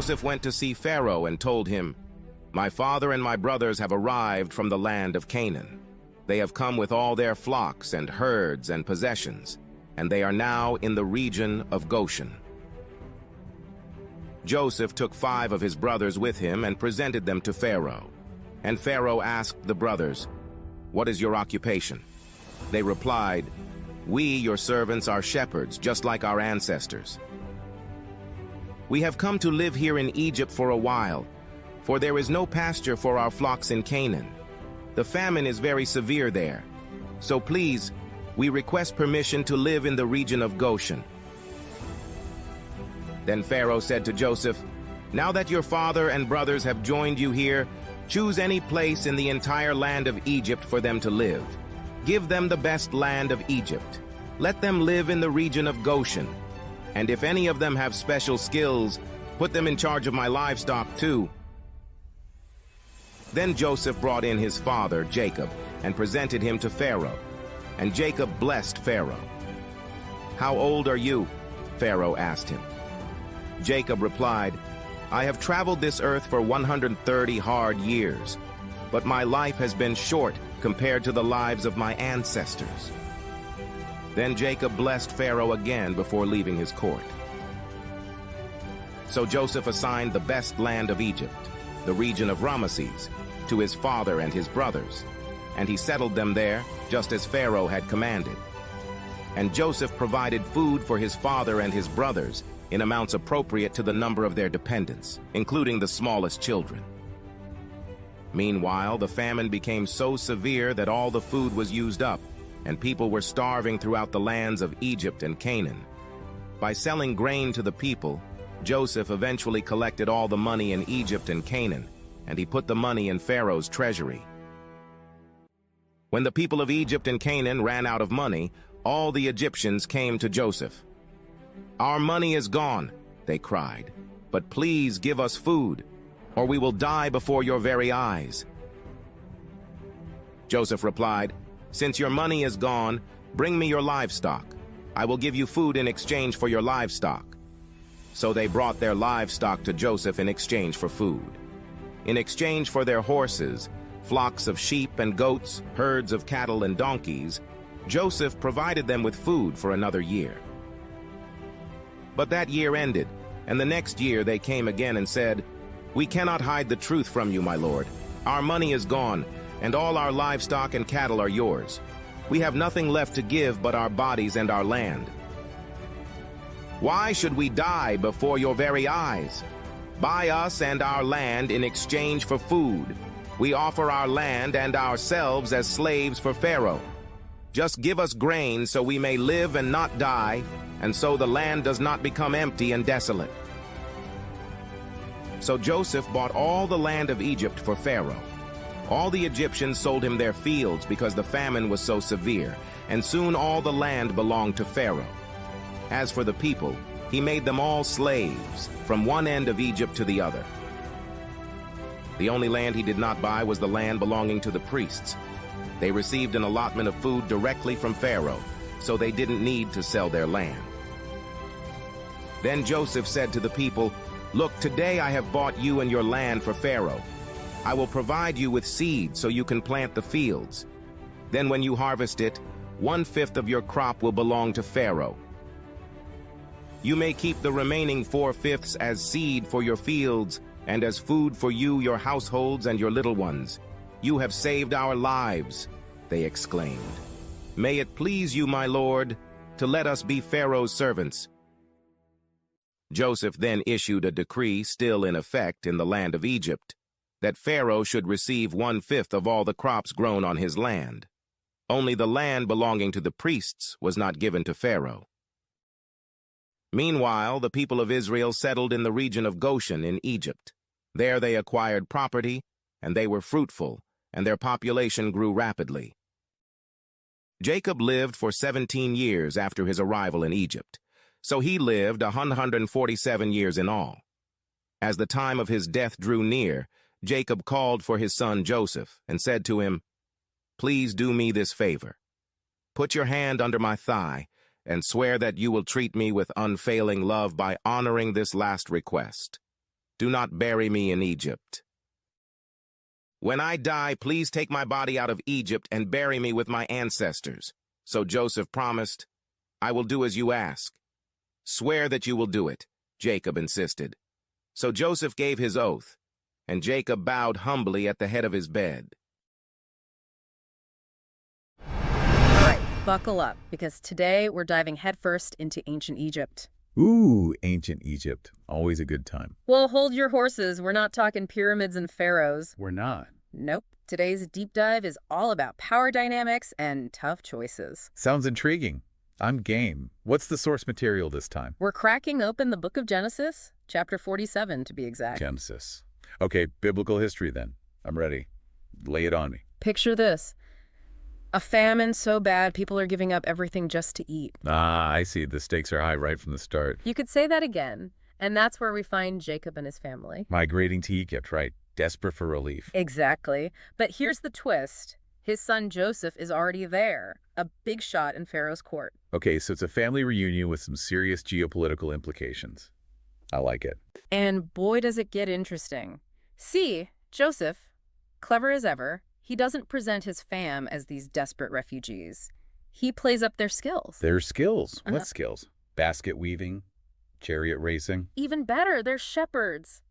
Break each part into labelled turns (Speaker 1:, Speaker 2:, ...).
Speaker 1: Joseph went to see Pharaoh and told him, "My father and my brothers have arrived from the land of Canaan. They have come with all their flocks and herds and possessions, and they are now in the region of Goshen." Joseph took 5 of his brothers with him and presented them to Pharaoh. And Pharaoh asked the brothers, "What is your occupation?" They replied, "We, your servants, are shepherds, just like our ancestors. We have come to live here in Egypt for a while, for there is no pasture for our flocks in Canaan. The famine is very severe there. So please, we request permission to live in the region of Goshen." Then Pharaoh said to Joseph, "Now that your father and brothers have joined you here, choose any place in the entire land of Egypt for them to live. Give them the best land of Egypt. Let them live in the region of Goshen. And if any of them have special skills, put them in charge of my livestock too." Then Joseph brought in his father, Jacob, and presented him to Pharaoh. And Jacob blessed Pharaoh. "How old are you?" Pharaoh asked him. Jacob replied, "I have traveled this earth for 130 hard years, but my life has been short compared to the lives of my ancestors." Then Jacob blessed Pharaoh again before leaving his court. So Joseph assigned the best land of Egypt, the region of Ramesses, to his father and his brothers, and he settled them there just as Pharaoh had commanded. And Joseph provided food for his father and his brothers in amounts appropriate to the number of their dependents, including the smallest children. Meanwhile, the famine became so severe that all the food was used up, and people were starving throughout the lands of Egypt and Canaan. By selling grain to the people, Joseph eventually collected all the money in Egypt and Canaan, and he put the money in Pharaoh's treasury. When the people of Egypt and Canaan ran out of money, all the Egyptians came to Joseph. "Our money is gone," they cried, "but please give us food, or we will die before your very eyes." Joseph replied, "Since your money is gone, bring me your livestock. I will give you food in exchange for your livestock." So they brought their livestock to Joseph in exchange for food. In exchange for their horses, flocks of sheep and goats, herds of cattle and donkeys, Joseph provided them with food for another year. But that year ended, and the next year they came again and said, "We cannot hide the truth from you, my lord. Our money is gone, and all our livestock and cattle are yours. We have nothing left to give but our bodies and our land. Why should we die before your very eyes? Buy us and our land in exchange for food. We offer our land and ourselves as slaves for Pharaoh. Just give us grain so we may live and not die, and so the land does not become empty and desolate." So Joseph bought all the land of Egypt for Pharaoh. All the Egyptians sold him their fields because the famine was so severe, and soon all the land belonged to Pharaoh. As for the people, he made them all slaves, from one end of Egypt to the other. The only land he did not buy was the land belonging to the priests. They received an allotment of food directly from Pharaoh, so they didn't need to sell their land. Then Joseph said to the people, "Look, today I have bought you and your land for Pharaoh. I will provide you with seed so you can plant the fields. Then when you harvest it, 1/5 of your crop will belong to Pharaoh. You may keep the remaining 4/5 as seed for your fields and as food for you, your households, and your little ones. You have saved our lives," they exclaimed. "May it please you, my lord, to let us be Pharaoh's servants." Joseph then issued a decree still in effect in the land of Egypt, that Pharaoh should receive 1/5 of all the crops grown on his land. Only the land belonging to the priests was not given to Pharaoh. Meanwhile, the people of Israel settled in the region of Goshen in Egypt. There they acquired property, and they were fruitful, and their population grew rapidly. Jacob lived for 17 years after his arrival in Egypt, so he lived 147 years in all. As the time of his death drew near, Jacob called for his son Joseph and said to him, "Please do me this favor. Put your hand under my thigh and swear that you will treat me with unfailing love by honoring this last request. do not bury me in Egypt. When I die, please take my body out of Egypt and bury me with my ancestors. So Joseph promised, I will do as you ask. Swear that you will do it, Jacob insisted. So Joseph gave his oath, and Jacob bowed humbly at the head of his bed.
Speaker 2: All right, buckle up, because today we're diving headfirst into ancient Egypt.
Speaker 3: Ooh, ancient Egypt. Always a good time.
Speaker 2: Well, hold your horses. We're not talking pyramids and pharaohs.
Speaker 3: We're not.
Speaker 2: Nope. Today's deep dive is all about power dynamics and tough choices.
Speaker 3: Sounds intriguing. I'm game. What's the source material this time?
Speaker 2: We're cracking open the book of Genesis, chapter 47 to be exact.
Speaker 3: Genesis. Okay, biblical history then. I'm ready. Lay it on me.
Speaker 2: Picture this. A famine so bad people are giving up everything just to eat.
Speaker 3: Ah, I see. The stakes are high right from the start.
Speaker 2: You could say that again, and that's where we find Jacob and his family.
Speaker 3: Migrating to Egypt, right? Desperate for relief.
Speaker 2: Exactly. But here's the twist. His son Joseph is already there, a big shot in Pharaoh's court.
Speaker 3: Okay, so it's a family reunion with some serious geopolitical implications. I like it.
Speaker 2: And boy, does it get interesting. See, Joseph, clever as ever, he doesn't present his fam as these desperate refugees. He plays up their skills.
Speaker 3: Their skills. What skills? Basket weaving? Chariot racing?
Speaker 2: Even better, they're shepherds.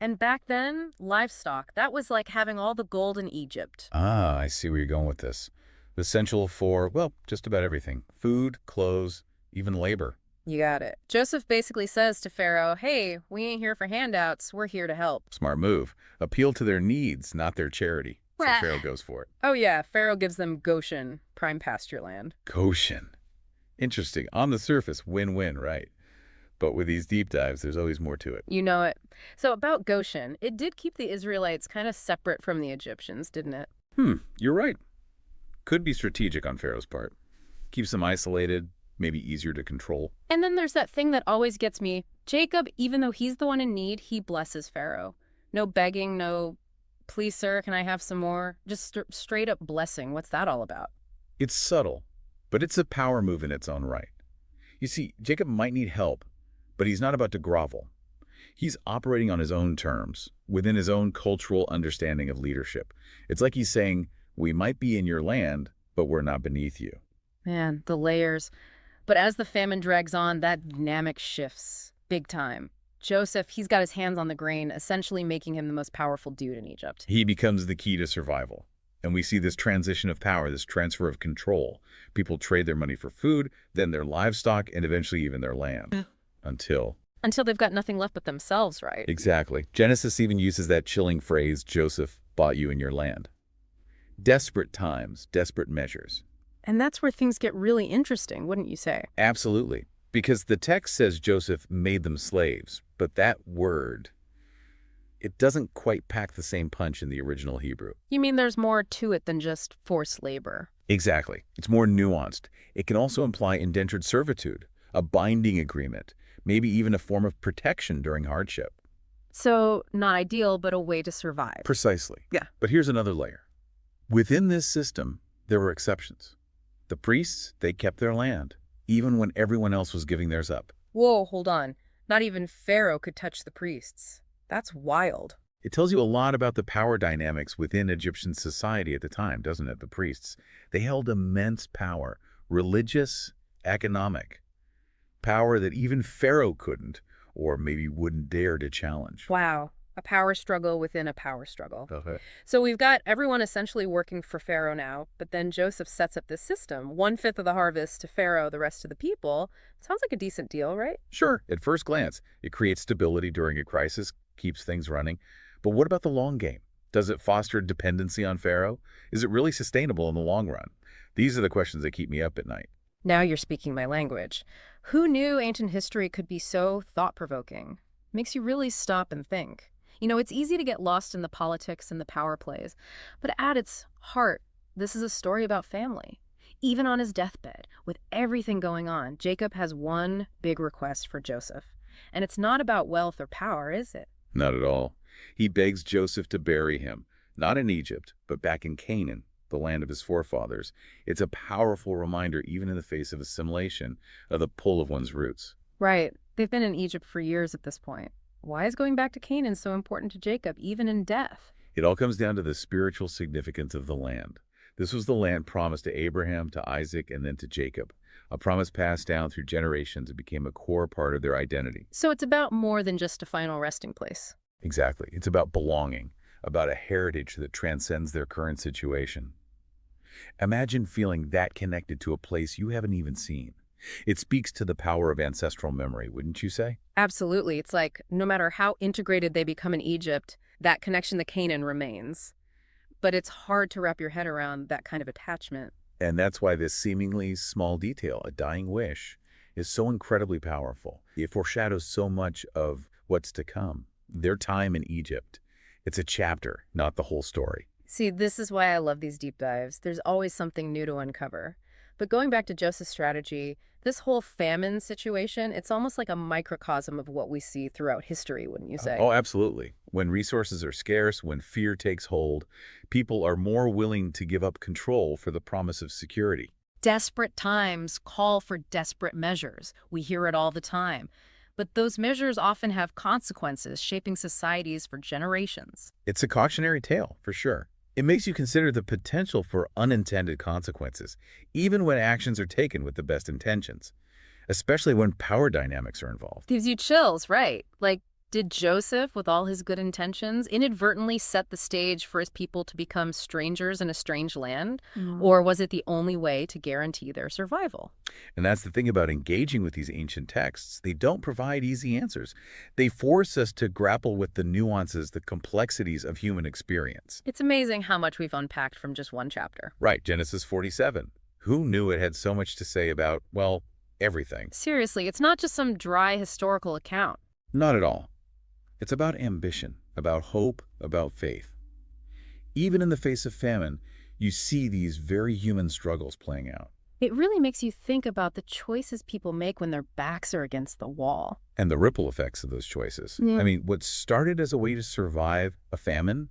Speaker 2: And back then, livestock, that was like having all the gold in Egypt.
Speaker 3: Ah, I see where you're going with this. Essential for, well, just about everything. Food, clothes, even labor.
Speaker 2: You got it. Joseph basically says to Pharaoh, hey, we ain't here for handouts, we're here to help.
Speaker 3: Smart move. Appeal to their needs, not their charity. So
Speaker 2: Rah.
Speaker 3: Pharaoh goes for it.
Speaker 2: Oh yeah, Pharaoh gives them Goshen, prime pasture land.
Speaker 3: Goshen. Interesting. On the surface, win-win, right? But with these deep dives, there's always more to it.
Speaker 2: You know it. So about Goshen, it did keep the Israelites kind of separate from the Egyptians, didn't it?
Speaker 3: You're right. Could be strategic on Pharaoh's part. Keeps them isolated, maybe easier to control.
Speaker 2: And then there's that thing that always gets me. Jacob, even though he's the one in need, he blesses Pharaoh. No begging, no, please, sir, can I have some more? Just straight up blessing. What's that all about?
Speaker 3: It's subtle, but it's a power move in its own right. You see, Jacob might need help, but he's not about to grovel. He's operating on his own terms, within his own cultural understanding of leadership. It's like he's saying, we might be in your land, but we're not beneath you.
Speaker 2: Man, the layers. But as the famine drags on, that dynamic shifts big time. Joseph, he's got his hands on the grain, essentially making him the most powerful dude in Egypt.
Speaker 3: He becomes the key to survival. And we see this transition of power, this transfer of control. People trade their money for food, then their livestock, and eventually even their land. Until
Speaker 2: they've got nothing left but themselves, right?
Speaker 3: Exactly. Genesis even uses that chilling phrase, Joseph bought you in your land. Desperate times, desperate measures.
Speaker 2: And that's where things get really interesting, wouldn't you say?
Speaker 3: Absolutely. Because the text says Joseph made them slaves, but that word, it doesn't quite pack the same punch in the original Hebrew.
Speaker 2: You mean there's more to it than just forced labor?
Speaker 3: Exactly. It's more nuanced. It can also imply indentured servitude, a binding agreement, maybe even a form of protection during hardship.
Speaker 2: So, not ideal, but a way to survive.
Speaker 3: Precisely.
Speaker 2: Yeah.
Speaker 3: But here's another layer. Within this system, there were exceptions. The priests, they kept their land, even when everyone else was giving theirs up.
Speaker 2: Whoa, hold on. Not even Pharaoh could touch the priests. That's wild.
Speaker 3: It tells you a lot about the power dynamics within Egyptian society at the time, doesn't it? The priests, they held immense power, religious, economic. Power that even Pharaoh couldn't, or maybe wouldn't dare to challenge.
Speaker 2: Wow. A power struggle within a power struggle.
Speaker 3: Okay.
Speaker 2: So we've got everyone essentially working for Pharaoh now, but then Joseph sets up this system. 1/5 of the harvest to Pharaoh, the rest to the people. Sounds like a decent deal, right?
Speaker 3: Sure, at first glance, it creates stability during a crisis, keeps things running. But what about the long game? Does it foster dependency on Pharaoh? Is it really sustainable in the long run? These are the questions that keep me up at night.
Speaker 2: Now you're speaking my language. Who knew ancient history could be so thought-provoking? Makes you really stop and think. You know, it's easy to get lost in the politics and the power plays, but at its heart, this is a story about family. Even on his deathbed, with everything going on, Jacob has one big request for Joseph. And it's not about wealth or power, is it?
Speaker 3: Not at all. He begs Joseph to bury him, not in Egypt, but back in Canaan, the land of his forefathers. It's a powerful reminder, even in the face of assimilation, of the pull of one's roots.
Speaker 2: Right. They've been in Egypt for years at this point. Why is going back to Canaan so important to Jacob, even in death?
Speaker 3: It all comes down to the spiritual significance of the land. This was the land promised to Abraham, to Isaac, and then to Jacob. A promise passed down through generations and became a core part of their identity.
Speaker 2: So it's about more than just a final resting place.
Speaker 3: Exactly. It's about belonging, about a heritage that transcends their current situation. Imagine feeling that connected to a place you haven't even seen. It speaks to the power of ancestral memory, wouldn't you say?
Speaker 2: Absolutely. It's like no matter how integrated they become in Egypt, that connection to Canaan remains. But it's hard to wrap your head around that kind of attachment.
Speaker 3: And that's why this seemingly small detail, a dying wish, is so incredibly powerful. It foreshadows so much of what's to come. Their time in Egypt. It's a chapter, not the whole story.
Speaker 2: See, this is why I love these deep dives. There's always something new to uncover. But going back to Joseph's strategy, this whole famine situation, it's almost like a microcosm of what we see throughout history, wouldn't you say?
Speaker 3: Oh, absolutely. When resources are scarce, when fear takes hold, people are more willing to give up control for the promise of security.
Speaker 2: Desperate times call for desperate measures. We hear it all the time. But those measures often have consequences, shaping societies for generations.
Speaker 3: It's a cautionary tale, for sure. It makes you consider the potential for unintended consequences, even when actions are taken with the best intentions, especially when power dynamics are involved.
Speaker 2: Gives you chills, right? Like, did Joseph, with all his good intentions, inadvertently set the stage for his people to become strangers in a strange land? Or was it the only way to guarantee their survival?
Speaker 3: And that's the thing about engaging with these ancient texts. They don't provide easy answers. They force us to grapple with the nuances, the complexities of human experience.
Speaker 2: It's amazing how much we've unpacked from just one chapter.
Speaker 3: Right, Genesis 47. Who knew it had so much to say about, well, everything?
Speaker 2: Seriously, it's not just some dry historical account.
Speaker 3: Not at all. It's about ambition, about hope, about faith. Even in the face of famine, you see these very human struggles playing out.
Speaker 2: It really makes you think about the choices people make when their backs are against the wall.
Speaker 3: And the ripple effects of those choices.
Speaker 2: Yeah.
Speaker 3: I mean, what started as a way to survive a famine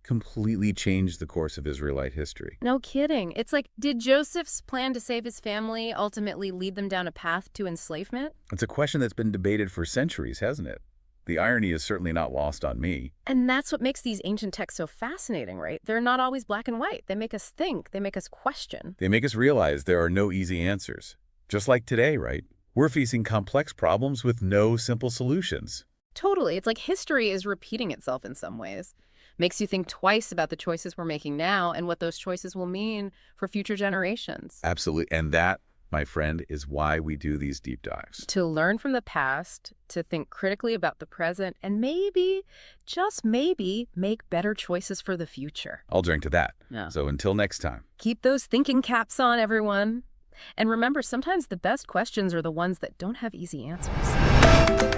Speaker 3: completely changed the course of Israelite history.
Speaker 2: No kidding. It's like, did Joseph's plan to save his family ultimately lead them down a path to enslavement?
Speaker 3: It's a question that's been debated for centuries, hasn't it? The irony is certainly not lost on me.
Speaker 2: And that's what makes these ancient texts so fascinating, right? They're not always black and white. They make us think. They make us question.
Speaker 3: They make us realize there are no easy answers. Just like today, right? We're facing complex problems with no simple solutions.
Speaker 2: Totally. It's like history is repeating itself in some ways. Makes you think twice about the choices we're making now and what those choices will mean for future generations.
Speaker 3: Absolutely. And that, my friend, is why we do these deep dives.
Speaker 2: To learn from the past, to think critically about the present, and maybe, just maybe, make better choices for the future.
Speaker 3: I'll drink to that.
Speaker 2: Yeah.
Speaker 3: So until next time.
Speaker 2: Keep those thinking caps on, everyone. And remember, sometimes the best questions are the ones that don't have easy answers.